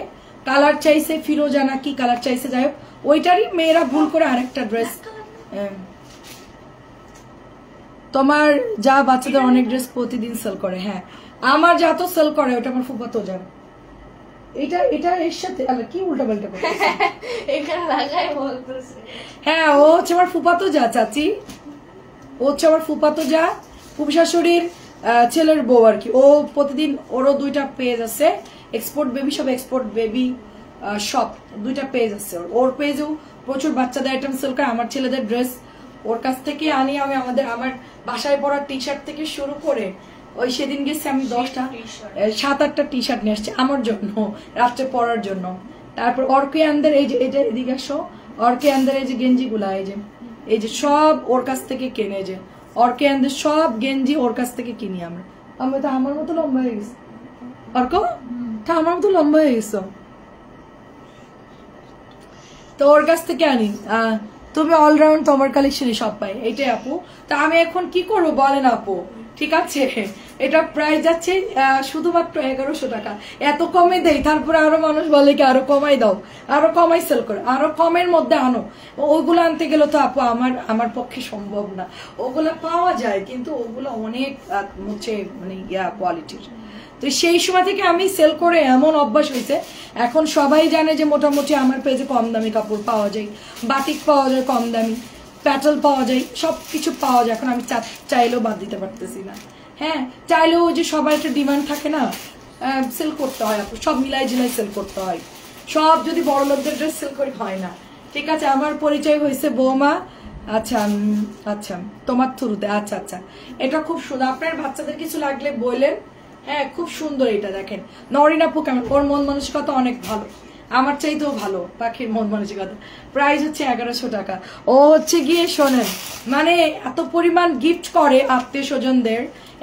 কালার চাইছে ফিরোজানা কি কালার চাইছে, যাই হোক ওইটারই মেয়েরা ভুল করে আরেকটা ড্রেস। তোমার যা বাচ্চাদের অনেক ড্রেস প্রতিদিন সেল করে। হ্যাঁ, আমার যা তো সেল করে ওটা আমার ফুফাতো যান। এটা এটা এর সাথে কি উল্টা পাল্টা করে এখানে লাগাই বলতেছে। হ্যাঁ, ও হচ্ছে আমার ফুফাতো যা চাচি, ও হচ্ছে আমার ফুফাতো যা, ফুফ শাশুড়ির ছেলের বউ আর কি। ও প্রতিদিন, ওরও 2টা পেজ আছে, এক্সপোর্ট বেবি সব, এক্সপোর্ট বেবি সব 2টা পেজ আছে। ওর পেজেও প্রচুর বাচ্চাদের আইটেম সেল করে, আমার ছেলেদের ড্রেস ওর কাছ থেকে আনি আমি। আমার বাসায় পরা টি শার্ট থেকে শুরু করে, ওই সেদিন গেছি আমি 10টা 7-8টা টি শার্ট নিয়ে আসছি আমার জন্য, রাত্রে পরার জন্য। তারপর অর্কিয়ানদের এই যে এদিকে আসো, অর্কিয়ানদের এই যে গেঞ্জি গুলা, এই যে সব ওর কাছ থেকে কেনে, যে অর্কিয়ানদের সব গেঞ্জি ওর কাছ থেকে কিনি আমরা। আমি তো আমার মতো লম্বা হয়ে গেছি, অর্ক তা আমার মতো লম্বা হয়ে গেছো, তো ওর কাছ থেকে আনি। তুমি অলরাউন্ড, তোমার কালেকশনে সব পাই, এইটাই আপু। তা আমি এখন কি করবো বলেন আপু? ঠিক আছে, এটা প্রাইস যাচ্ছে শুধুমাত্র 1100 টাকা, এত কমে দেই। তারপরে আরো মানুষ বলে কি আরো কমাই দাও, আরো কমাই সেল করে, আরো কমের মধ্যে আনো। ওগুলো আনতে গেলে তো আপু আমার পক্ষে সম্ভব না। ওগুলা পাওয়া যায় কিন্তু ওগুলো অনেক হচ্ছে মানে কোয়ালিটির। তো সেই সময় থেকে আমি সেল করে এমন অভ্যাস হয়েছে, এখন সবাই জানে যে মোটামুটি আমার পেজে কম দামি কাপড় পাওয়া যায়, বাটিক পাওয়া যায় কম দামি, প্যাটেল পাওয়া যায়, সবকিছু পাওয়া যায়। এখন আমি চাইলেও বাদ দিতে পারতেছি না। হ্যাঁ, চাইলেও ওই যে সবার একটা ডিমান্ড থাকে না, সেল করতে হয়, সব মিলাই জিলাই সেল করতে হয়। সব যদি বড় লোকদের ড্রেস সেল করে হয় না। ঠিক আছে, আমার পরিচয় হয়েছে বৌমা। আচ্ছা আচ্ছা, তোমার থ্রুতে। আচ্ছা আচ্ছা, এটা খুব সুন্দর। আপনার বাচ্চাদের কিছু লাগলে বললেন। হ্যাঁ, খুব সুন্দর। এটা দেখেন নরিন আপু কেমন, ওর মন মানসিকতা অনেক ভালো, আমার চাইতেও ভালো পাখির মন মানসিকতা। প্রাইস হচ্ছে 1100 টাকা। ও হচ্ছে গিয়ে শোনেন, মানে এত পরিমাণ গিফট করে আত্মীয় স্বজনদের,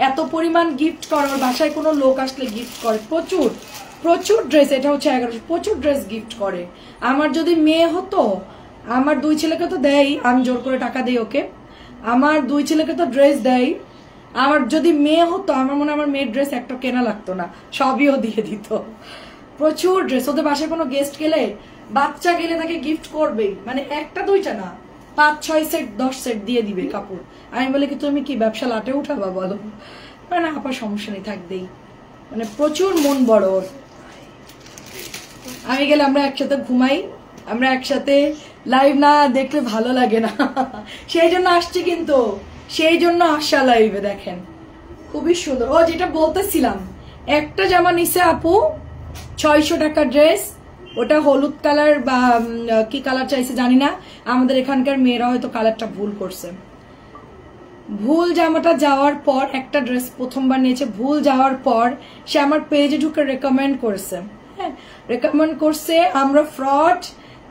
এত পরিমাণ গিফট করে, ওর বাসায় কোনো লোক আসলে গিফট করে প্রচুর প্রচুর ড্রেস। এটা হচ্ছে 1100, প্রচুর ড্রেস গিফট করে। আমার যদি মেয়ে হতো, আমার 2 ছেলেকে তো দেয়, আমি জোর করে টাকা দিই ওকে, আমার 2 ছেলেকে তো ড্রেস দেয়। আমার যদি মেয়ে হতো, আমার মনে হয় আমার মেয়ের ড্রেস একটা কেনা লাগতো না, সবই ও দিয়ে দিত। প্রচুর ড্রেস। ওদের বাসায় কোনো গেস্ট গেলে, বাচ্চা গেলে তাকে গিফট করবেই, মানে একটা দুইটা না, 5-6 সেট 10 সেট দিয়ে দিবে কাপড়। আমি বলি কি তুমি কি ব্যবসা লাটে উঠাবা বলো? মানে আপা সমস্যা নেই, থাকবেই। মানে প্রচুর মন বড় ওর। আমি গেলে আমরা একসাথে ঘুমাই, আমরা একসাথে, লাইভ না দেখলে ভালো লাগে না, সেই জন্য আসছি, কিন্তু সেই জন্য আসা লাইভে। দেখেন খুবই সুন্দর। ও যেটা বলতেছিলাম, একটা জামা নিছে আপু 600 টাকা ড্রেস, ওটা হলুদ কালার বা কি কালার চাইছে জানি না, আমাদের এখানকার মেয়েরা হয়তো কালারটা ভুল করছে। ভুল জামাটা যাওয়ার পর, একটা ড্রেস প্রথমবার নিয়েছে, ভুল যাওয়ার পর সে আমার পেজে ঢুকে রেকমেন্ড করছে। হ্যাঁ, রেকমেন্ড করছে, আমরা ফ্রড,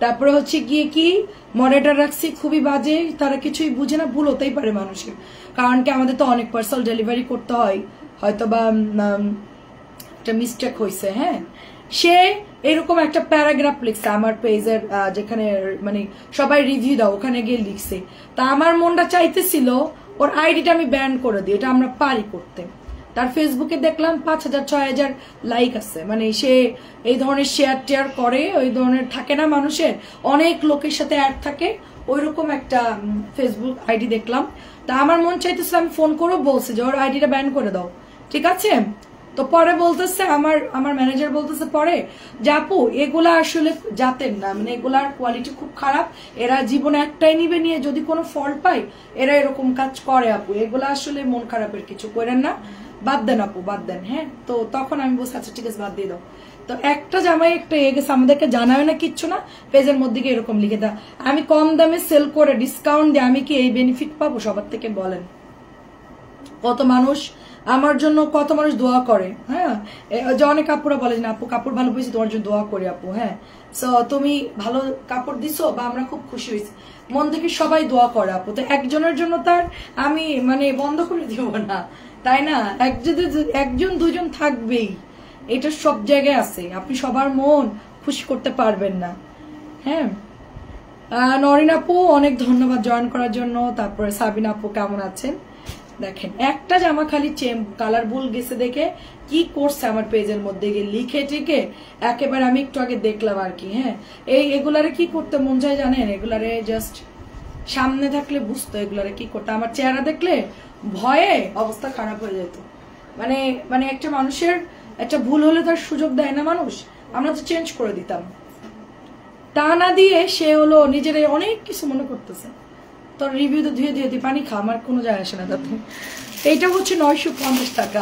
তারপরে হচ্ছে গিয়ে কি মডারেটর রাখছি খুবই বাজে, তারা কিছুই বুঝে না। ভুল হতেই পারে মানুষের, কারণ কি আমাদের তো অনেক পার্সেল ডেলিভারি করতে হয়, হয়তো বা একটা মিস্টেক হয়েছে। হ্যাঁ, সে এরকম একটা প্যারাগ্রাফ লিখছে আমার পেজের, যেখানে মানে সবাই রিভিউ দাও, ওখানে গিয়ে লিখছে। তা আমার মনটা চাইতেছিল ওর আইডিটা আমি ব্যান করে দিই, এটা আমরা পারি করতে। তার ফেসবুকে দেখলাম 5000-6000 লাইক আছে, মানে সে এই ধরনের শেয়ার টেয়ার করে, ওই ধরনের থাকে না মানুষের, অনেক লোকের সাথে অ্যাড থাকে, ওইরকম একটা ফেসবুক আইডি দেখলাম। তা আমার মন চাইতেছিল, আমি ফোন করেও বলছে যে ওর আইডিটা ব্যান করে দাও, ঠিক আছে। তো পরে বলতেছে আমার ম্যানেজার বলতেছে পরে যে আপু এগুলা আসলে জাতের না, মানে এগুলার কোয়ালিটি খুব খারাপ, এরা জীবনে একটাই নিবে, নিয়ে যদি কোনো ফল্ট পায় এরা এরকম কাজ করে আপু, এগুলা আসলে মন খারাপের কিছু করেন না, বাদ দেন আপু, বাদ দেন। হ্যাঁ, তো তখন আমি বলছি আচ্ছা ঠিক আছে বাদ দিয়ে দাও। তো একটা জামাই একটা গেছে, আমাদেরকে জানায় না কিচ্ছু না, পেজের মধ্যে গিয়ে এরকম লিখে দাও। আমি কম দামে সেল করে ডিসকাউন্ট দিয়ে আমি কি এই বেনিফিট পাবো সবার থেকে বলেন? কত মানুষ আমার জন্য, কত মানুষ দোয়া করে। হ্যাঁ, যে অনেক কাপড়া বলে না আপু কাপড় ভালো পেয়েছি, তোমার জন্য দোয়া করি আপু। হ্যাঁ, সো তুমি ভালো কাপড় দিছো বা আমরা খুব খুশি হয়েছি, মন থেকে সবাই দোয়া করে আপু। তো একজনের জন্য তার আমি মানে বন্ধ করে দিব না, তাই না? একজন দুজন থাকবেই, এটা সব জায়গায় আছে, আপনি সবার মন খুশি করতে পারবেন না। হ্যাঁ, নরিন আপু অনেক ধন্যবাদ জয়েন করার জন্য। তারপরে সাবিনা আপু কেমন আছেন? দেখেন একটা জামা খালি কালার ভুল গেছে দেখে কি করছে আমার পেজের মধ্যে গিয়ে লিখে টিকে একেবারে, আমি একটু আগে দেখলাম আর কি। হ্যাঁ, এগুলারে কি করতে মন চায় জানেন? এগুলারে জাস্ট সামনে থাকলে বুঝতো এগুলারে কি করতে, আমার চেহারা দেখলে ভয়ে অবস্থা খারাপ হয়ে যেত। মানে মানে একটা মানুষের একটা ভুল হলে তার সুযোগ দেয় না মানুষ, আমরা তো চেঞ্জ করে দিতাম। তা না দিয়ে সে হলো নিজের অনেক কিছু মনে করতেছে। তোর রিভিউ তো ধুয়ে ধুয়ে পানি খা, আমার কোনো যায় আসে না তাতে। এইটা হচ্ছে 950 টাকা।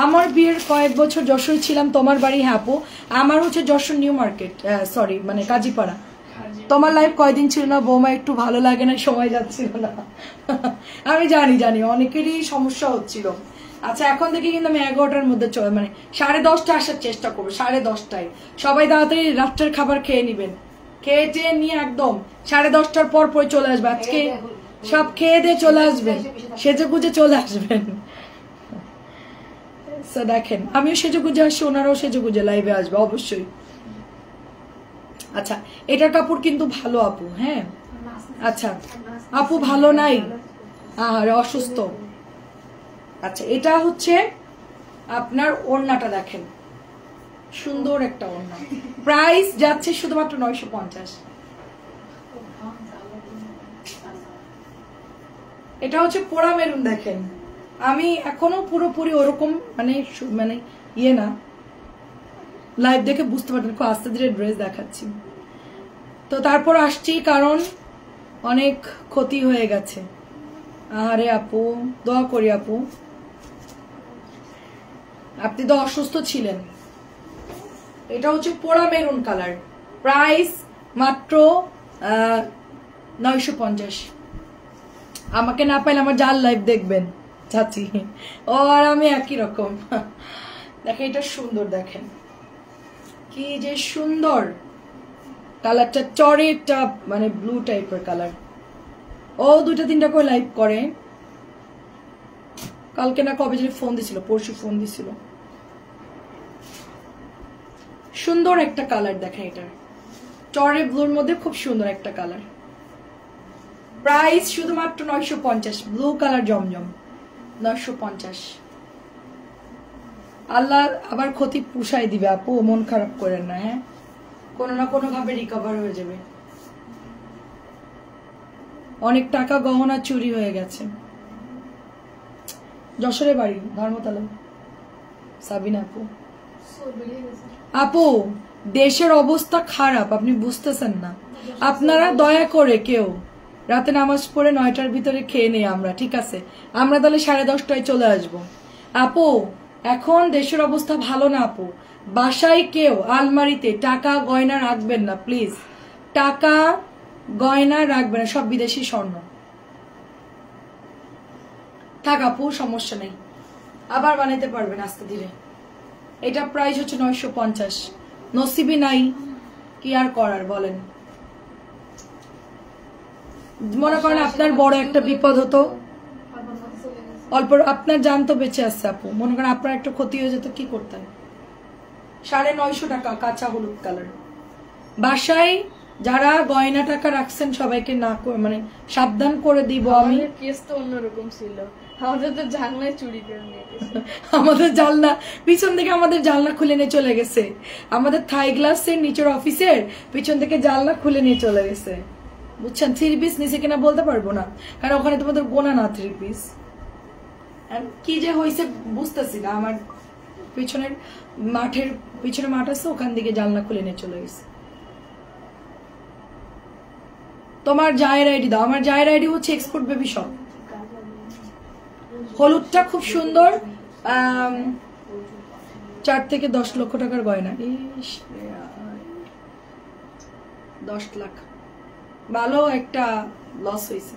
আমার বিয়ের কয়েক বছর যশোর ছিলাম, তোমার বাড়ি? হ্যাঁ আপু, আমার হচ্ছে যশোর নিউ মার্কেট, সরি মানে কাজীপাড়া। তোমার লাইফ কয়দিন ছিল না বৌমা? একটু ভালো লাগে না, সময় যাচ্ছিল না। আমি জানি অনেকেরই সমস্যা হচ্ছিল। আচ্ছা, এখন থেকে কিন্তু আমি 11টার মধ্যে মানে 10:30 আসার চেষ্টা করবো, 10:30টায়। সবাই তাড়াতাড়ি রাত্রের খাবার খেয়ে নিবেন, খেয়ে টেয়ে নিয়ে একদম 10:30টার পর চলে আসবে। আজকে সব খেয়ে দিয়ে চলে আসবেন, সেজে গুজে চলে আসবেন। দেখেন আমিও সেজে গুজে আসছি, ওনারাও সেজে গুজে লাইভে আসবে অবশ্যই। আচ্ছা, এটার কাপড় কিন্তু ভালো আপু। হ্যাঁ, আচ্ছা আপু ভালো নাই, আরে অসুস্থ। আচ্ছা, এটা হচ্ছে আপনার ওড়নাটা দেখেন, সুন্দর একটা ওড়না। প্রাইস যাচ্ছে শুধুমাত্র 950। এটা হচ্ছে পোড়া মেরুন। দেখেন আমি এখনো পুরোপুরি ওরকম মানে মানে ইয়ে না, লাইভ দেখে বুঝতে পারতেন খুব আস্তে ধীরে ড্রেস দেখাচ্ছি। তো তারপর আসছি কারণ অনেক ক্ষতি হয়ে গেছে। আরে আপু দোয়া করি আপু, আপনি তো অসুস্থ ছিলেন। এটা হচ্ছে পোড়া মেরুন কালার, প্রাইস মাত্র 950। আমাকে না পাইলে আমার জাল লাইভ দেখবেন চাচি, ও আর আমি একই রকম। দেখেন এটা সুন্দর, দেখেন কি যে সুন্দর কালারটা, চরেরটা মানে ব্লু টাইপের কালার। ও 2-3টা করে লাইভ করে, কালকে না কবে যেন ফোন দিছিল, পরশু ফোন দিছিল। সুন্দর একটা কালার দেখেন, এটা চরে ব্লুর মধ্যে খুব সুন্দর একটা কালার। প্রাইস শুধুমাত্র 950, ব্লু কালার জমজম 950। আল্লাহ আবার ক্ষতি পুষাই দিবে আপু, মন খারাপ করেন না, হ্যাঁ কোনো না কোনো ভাবে রিকভার হয়ে যাবে। অনেক টাকা গহনা চুরি হয়ে গেছে। যশোরের বাড়ি ধর্মতলা। সাবিনা আপু, আপু দেশের অবস্থা খারাপ, আপনি বুঝতেছেন না। আপনারা দয়া করে কেউ রাতে নামাজ পড়ে 9টার ভিতরে খেয়ে নেই আমরা, ঠিক আছে? আমরা তাহলে 10:30টায় চলে আসব। আপু এখন দেশের অবস্থা ভালো না আপু, বাসায় কেউ আলমারিতে টাকা গয়না রাখবেন না প্লিজ, টাকা গয়না রাখবেন না, সব বিদেশি স্বর্ণ থাক আপু, সমস্যা নেই, আবার বানাইতে পারবেন আস্তে ধীরে। এটা প্রাইস হচ্ছে 950, নসিবি নাই কি আর করার বলেন। মনে করেন আপনার বড় একটা বিপদ হতো, অল্প আপনার জান তো বেঁচে আসছে আপু, মনে করেন আপনার একটা ক্ষতি হয়ে যেত, কি করতেন? 950 টাকা কাঁচা হলুদ কালার। বাসায় যারা গয়না টাকা রাখছেন সবাইকে না মানে সাবধান করে দিব আমি। কেস তো অন্যরকম ছিল, আমাদের তো জানলায় চুরি করে নিয়ে গেছে। আমাদের জানলা পিছন থেকে আমাদের জানলা খুলে নিয়ে চলে গেছে, আমাদের থাই গ্লাসের নিচের অফিসের পিছন থেকে জানলা খুলে নিয়ে চলে গেছে, বুঝছেন? 3 পিস নিচে কিনা বলতে পারবো না, কারণ ওখানে তোমাদের গোনা না 3 পিস। কি যে হয়েছে বুঝতেছি না, আমার পিছনের মাঠের পিছনে মাঠ আছে, ওখান দিকে জানলা খুলে নিয়ে চলে গেছে। তোমার জায়ের আইডি দাও, আমার জায়ের আইডি হচ্ছে এক্সপোর্ট বেবি শপ। হলুদটা খুব সুন্দর, 4 থেকে 10 লক্ষ টাকার গয়না। 10 লাখ, ভালো একটা লস হয়েছে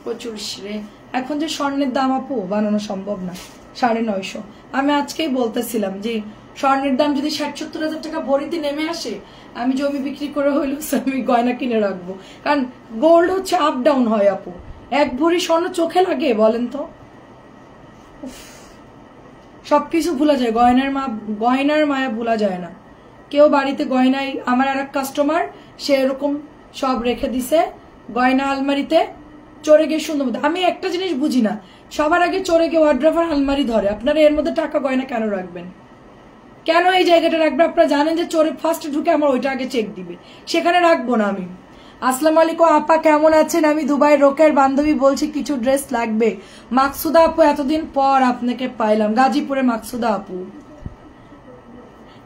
প্রচুর রে। এখন যে স্বর্ণের দাম আপু বানানো সম্ভব না, 950। আমি আজকেই বলতেছিলাম যে স্বর্ণের দাম যদি 60-70 হাজার টাকা ভরিতে নেমে আসে, আমি জমি বিক্রি করে হইলেও আমি গয়না কিনে রাখবো, কারণ গোল্ড হচ্ছে আপ ডাউন হয় আপু। 1 ভরি স্বর্ণ চোখে লাগে বলেন তো? সবকিছু ভুলা যায়, গয়নার মায়া ভুলা যায় না। কেউ বাড়িতে গয়নাই, আমার আর এক কাস্টমার সে এরকম সব রেখে দিছে গয়না আলমারিতে, চোরে গিয়ে সুন্দর মতো। আমি একটা জিনিস বুঝি না, সবার আগে চোরে গিয়ে ওয়ার্ড্রোব আলমারি ধরে, আপনারা এর মধ্যে টাকা গয়না কেন রাখবেন? কেন এই জায়গাটা রাখবেন? আপনারা জানেন যে চোরে ফার্স্ট ঢুকে আমার ওইটা আগে চেক দিবে, সেখানে রাখবো না আমি। আসসালামু আলাইকুম আপা, কেমন আছেন? আমি দুবাই রোকের বান্ধবী বলছি, কিছু ড্রেস লাগবে। মাকসুদা আপু, এতদিন পর আপনাকে পাইলাম। গাজীপুরে মাকসুদা আপু,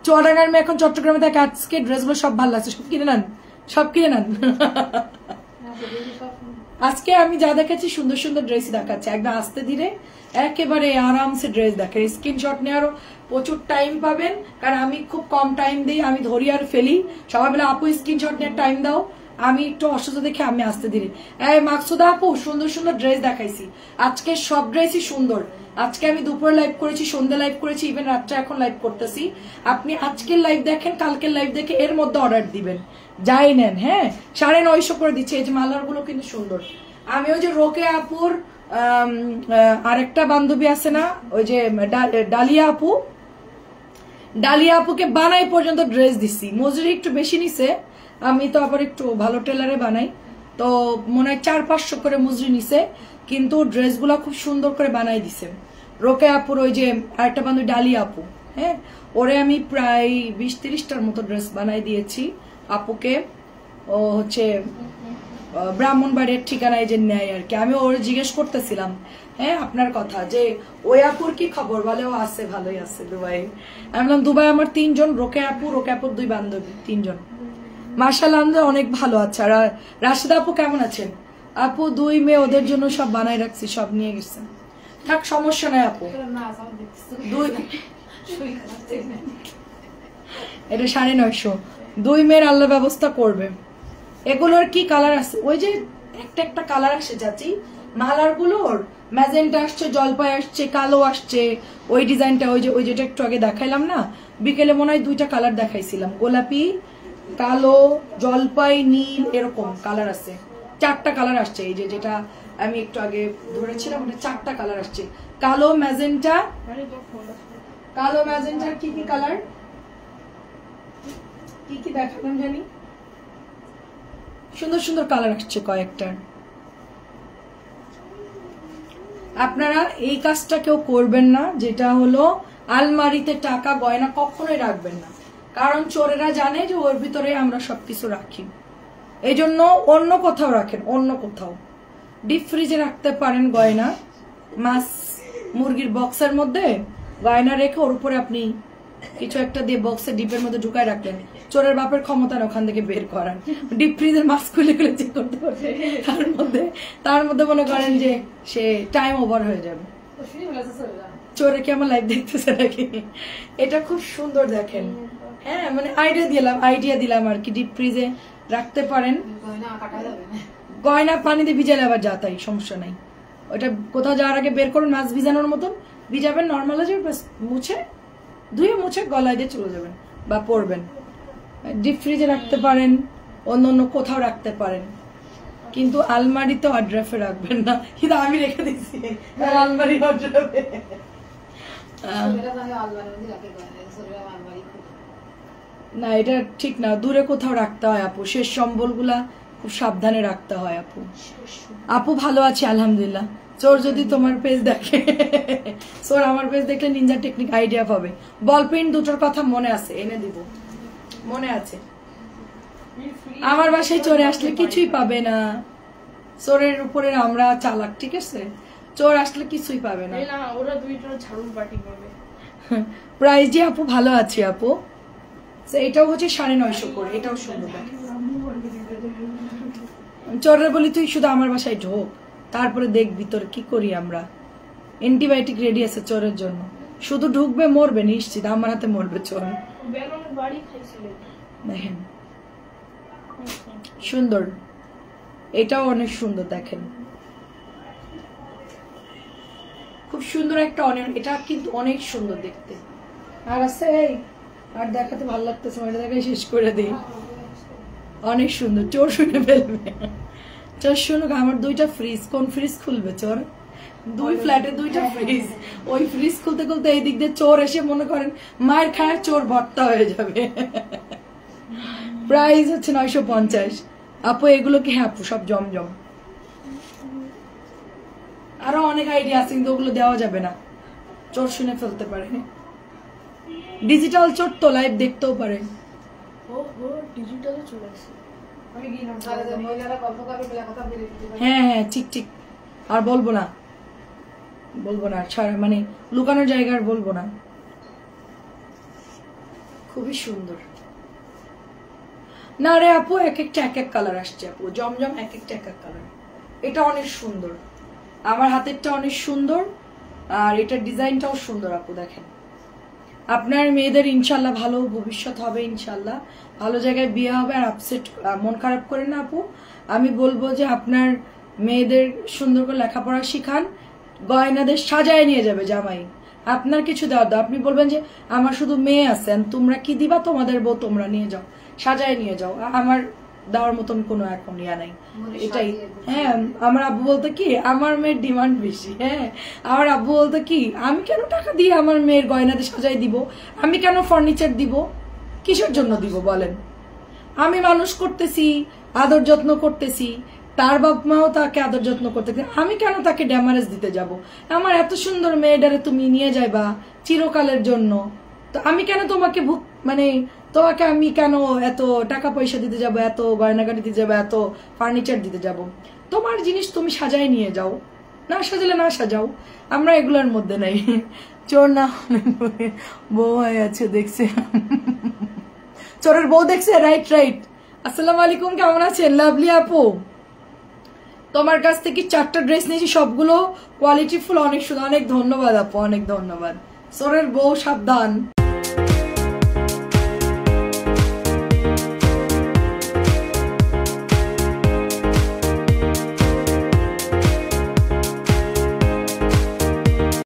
চুয়াডাঙ্গার মেয়ে এখন চট্টগ্রামে থাকে। আজকে ড্রেসগুলো সব ভালো লাগছে, সব কিনে নেন, সব কিনে নেন। আজকে আমি যা দেখাচ্ছি সুন্দর সুন্দর ড্রেস দেখাচ্ছে, একদম আস্তে ধীরে একেবারে আরামসে ড্রেস দেখে। স্ক্রিনশট নেওয়ারও প্রচুর টাইম পাবেন, কারণ আমি খুব কম টাইম দিই, আমি ধরি আর ফেলি। সবাই বলে আপু স্ক্রিনশট নিয়ে টাইম দাও, আমি একটু অসুস্থ দেখে আমি আসতে ধীরে। মাকসুদা আপু সুন্দর সুন্দর ড্রেস দেখাইছি, আজকে সব ড্রেসই সুন্দর। আজকে আমি দুপুরে লাইভ করেছি, সন্ধ্যা লাইভ করেছি, ইভেন রাত্রে এখন লাইভ করতেছি। আপনি আজকের লাইভ দেখেন, কালকের লাইভ দেখে এর মধ্যে অর্ডার দিবেন, যাই নেন। হ্যাঁ 950 করে দিচ্ছে। এই যে মালার গুলো কিন্তু সুন্দর। আমি ওই যে রোকে আপুর আরেকটা বান্ধবী আছে না, ওই যে ডালিয়া আপু, ডালিয়া আপুকে বানাই পর্যন্ত ড্রেস দিছি, মজুরি একটু বেশি নিছে, আমি তো আবার একটু ভালো টেলারে বানাই, তো মনে হয় 400-500 করে মজুরি নিছে, কিন্তু ড্রেসগুলো খুব সুন্দর করে বানাই দিছে। রোকে আপুর ওই যে আরেকটা বান্ধবী ডালিয়া আপু, হ্যাঁ ওরে আমি প্রায় 20-30টার মতো ড্রেস বানাই দিয়েছি আপুকে। ও হচ্ছে ব্রাহ্মণবাড়ির ঠিকানায় যে নেয় আর কি। আমি ওর জিজ্ঞেস করতেছিলাম হ্যাঁ আপনার কথা যে ওই আপুর কি খবর, বলে ও আছে ভালোই আছে দুবাই। আমি বললাম দুবাই আমার 3 জন, রোকে আপুর 2 বান্ধবী 3 জন মাশাআল্লাহ অনেক ভালো আছে। আর রাশেদা আপু কেমন আছেন? আপু 2 মেয়ে ওদের জন্য সব বানাই রাখছি, সব নিয়ে গেছেন। থাক সমস্যা নাই আপু। এটা 950, 2 মেয়ের আল্লাহ ব্যবস্থা করবে। এগুলোর কি কালার আছে? ওই যে একটা কালার আসে চাচি, মালার গুলোর ম্যাজেন্টা আসছে, জলপাই আসছে, কালো আসছে, ওই ডিজাইনটা ওই যেটা একটু আগে দেখাইলাম না, বিকেলে মনে হয় 2টা কালার দেখাইছিলাম, গোলাপি, কালো, জলপাই, নীল, এরকম কালার আছে। 4টা কালার আসছে, এই যে যেটা আমি একটু আগে ধরেছিলাম ওটা 4টা কালার আসছে, কালো, ম্যাজেন্টা, কি কি কালার কি দেখালাম জানি, সুন্দর সুন্দর কালার আসছে কয়েকটা। আপনারা এই কাজটা কেউ করবেন না, যেটা হলো আলমারিতে টাকা গয়না কখনোই রাখবেন না, কারণ চোরেরা জানে যে ওর ভিতরে আমরা সবকিছু রাখি। এই জন্য অন্য কোথাও রাখেন, অন্য কোথাও ডিপ ফ্রিজে রাখতে পারেন গয়না, মাছ মুরগির বক্সের মধ্যে গয়না রেখে ওর উপরে আপনি কিছু একটা দিয়ে বক্সে ডিপের মধ্যে ঢুকায় রাখলেন, চোরের বাপের ক্ষমতা না ওখান থেকে বের করার। ডিপ ফ্রিজের মাছ খুলে খুলে চেক করতে পারবে, তার মধ্যে মনে করেন যে সে টাইম ওভার হয়ে যাবে। চোরে কি আমার লাইভ দেখতেছে নাকি? এটা খুব সুন্দর দেখেন। হ্যাঁ মানে আইডিয়া দিলাম আর কি, ডিপ ফ্রিজে রাখতে পারেন। গয়না পানিতে ভিজালে আবার যাতাই, সমস্যা নাই। ওটা কোথাও যাওয়ার আগে বের করুন, মাছ ভিজানোর মতন ভিজাবেন, নর্মাল আছে, মুছে ধুয়ে মুছে গলায় দিয়ে চলে যাবেন বা পরবেন। ডিপ ফ্রিজে রাখতে পারেন, অন্য কোথাও রাখতে পারেন, কিন্তু আলমারিতে অড্রাফে রাখবেন না। কিন্তু আমি রেখে দিচ্ছি আলমারি অড্রাফে। না এটা ঠিক না, দূরে কোথাও রাখতে হয় আপু, শেষ সম্বল গুলা খুব সাবধানে রাখতে হয় আপু। আপু ভালো আছে আলহামদুলিল্লাহ। চোর যদি তোমার পেজ দেখে, চোর আমার পেজ দেখলে নিনজা টেকনিক আইডিয়া পাবে। বল পেন 2টোর কথা মনে আছে, এনে দিব, মনে আছে। আমার বাসায় চোরে আসলে কিছুই পাবে না, চোরের উপরে আমরা চালাক, ঠিক আছে? চোর আসলে কিছুই পাবে না, ওরা 2টা ঝাড়ু বাটি করবে। প্রাইস যে আপু ভালো আছে আপু, এটাও হচ্ছে 950 করে, এটাও সুন্দর। চোরের বলি তুই শুধু আমার বাসায় ঢোক, তারপরে দেখবি তোর কি করি আমরা। অ্যান্টিবায়োটিক রেডি আছে চোরের জন্য, শুধু ঢুকবে মরবে নিশ্চিত, আমার হাতে মরবে চোর। দেখেন সুন্দর, এটাও অনেক সুন্দর দেখেন, খুব সুন্দর একটা অনিয়ন, এটা কিন্তু অনেক সুন্দর দেখতে। আর আছে আর দেখাতে ভালো লাগতেছে, এটা দেখাই শেষ করে দিই। অনেক সুন্দর, চোর শুনে ফেলবে, চোর শুনুক। আমার 2টা ফ্রিজ, কোন ফ্রিজ খুলবে চোর? 2 ফ্ল্যাটে 2টা ফ্রিজ, ওই ফ্রিজ খুলতে খুলতে এই দিক দিয়ে চোর এসে মনে করেন মায়ের খায় চোর ভর্তা হয়ে যাবে। প্রাইস হচ্ছে 950 আপু। এগুলো কি? হ্যাঁ আপু সব জমজম। আরো অনেক আইডিয়া আছে কিন্তু ওগুলো দেওয়া যাবে না, চোর শুনে ফেলতে পারে। ডিজিটাল চোর তো লাইভ দেখতেও পারে। হ্যাঁ হ্যাঁ ঠিক, আর বলবো না মানে লুকানোর জায়গা আর বলবো না। খুবই সুন্দর না রে আপু, এক এক কালার আসছে আপু, জমজম এক এক কালার। এটা অনেক সুন্দর, আমার হাতেরটা অনেক সুন্দর, আর এটার ডিজাইনটাও সুন্দর আপু। দেখেন আপনার মেয়েদের ইনশাল্লাহ ভালো ভবিষ্যৎ হবে, ইনশাল্লাহ ভালো জায়গায় বিয়ে হবে। আর আপসেট মন খারাপ করেন না আপু, আমি বলবো যে আপনার মেয়েদের সুন্দর করে লেখাপড়া শিখান, গয়নাদের সাজায় নিয়ে যাবে জামাই। আপনার কিছু দেওয়ার দাও, আপনি বলবেন যে আমার শুধু মেয়ে আছে, তোমরা কি দিবা, তোমাদের বউ তোমরা নিয়ে যাও, সাজায় নিয়ে যাও, আমার দেওয়ার মতন কোনো এখন ইয়া নাই। এটাই হ্যাঁ, আমার আব্বু বলতো কি আমার মেয়ের ডিমান্ড বেশি। হ্যাঁ আমার আব্বু বলতো কি আমি কেন টাকা দিয়ে আমার মেয়ের গয়নাতে সাজাই দিব, আমি কেন ফার্নিচার দিব, কিসের জন্য দিব বলেন? আমি মানুষ করতেছি, আদর যত্ন করতেছি, তার বাপ মাও তাকে আদর যত্ন করতেছে, আমি কেন তাকে ড্যামারেজ দিতে যাব? আমার এত সুন্দর মেয়েটারে তুমি নিয়ে যাইবা চিরকালের জন্য, তো আমি কেন তোমাকে মানে তোমাকে আমি কেন এত টাকা পয়সা দিতে যাব, এত গয়নাগাটি দিতে যাবো, এত ফার্নিচার দিতে যাব? তোমার জিনিস তুমি সাজাই নিয়ে যাও, না সাজালে না সাজাও, আমরা এগুলোর মধ্যে নাই। চোর না বউ হয়ে আছে দেখছে, চোরের বউ দেখছে। Right right. আসসালামু আলাইকুম, কেমন আছেন লাভলি আপু? তোমার কাছ থেকে 4টা ড্রেস নিয়েছি, সবগুলো কোয়ালিটি ফুল, অনেক সুন্দর। অনেক ধন্যবাদ আপু, অনেক ধন্যবাদ। চোরের বউ সাবধান।